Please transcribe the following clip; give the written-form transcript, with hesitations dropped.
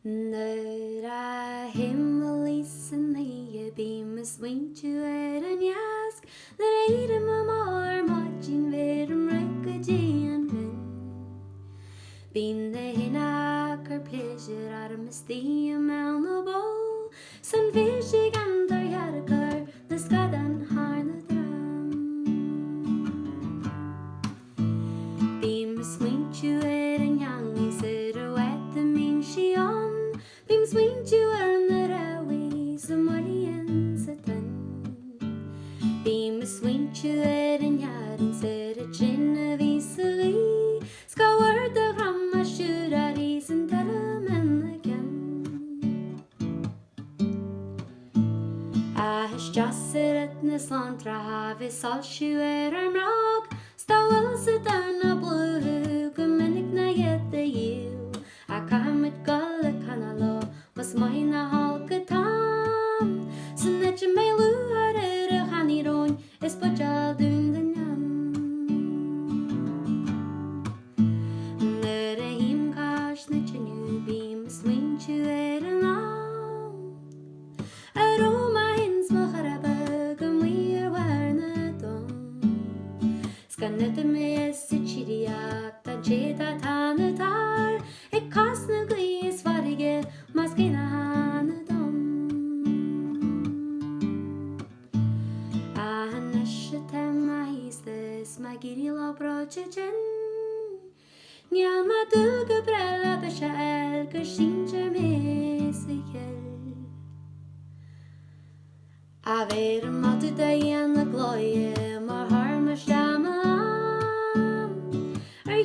Nuair a himmelís an lí bhím smaointiú an iasc le éirím maidin bheirim an bhinn. Bhíonn na héanacha pléisiúir théim an bpoll san bhíonn an Tor Dhearg le Scadán tharna droim. Bhím smaointiú an eangaigh sa rúid mín síán. Bhím smaointiú na rámhaí sa mbuillí sa toinn. Bhím smaointiú an bhád sa tréan a bhí sa lí. Scáhar de ramasúr a rís an théim na ceann. A deasar na slantra ha bhí salsiú amach. Stáhfuil sa tharna blúthú go minic na iad a dhiú. A caimid gol a canaló mas maidin na hálca tam. San neitte mbéalú ar a chaníróin is bpoll dún den neam. Nuair a híimcáis na tiniú bhím smaointiú an am. A róma hins mo charaba go mbuillí na dom. Scanad me sa tíriach tá déad a tána tar. Ag cás na glí is farige mas céine hána dom. A hanis a théim a híostas ma gírí lá bráide gin. Níl ma dú go brela be se gur sínte mé sa cheil. A bheirim má tú da dhéana na glóide mar tharma seama am. Ar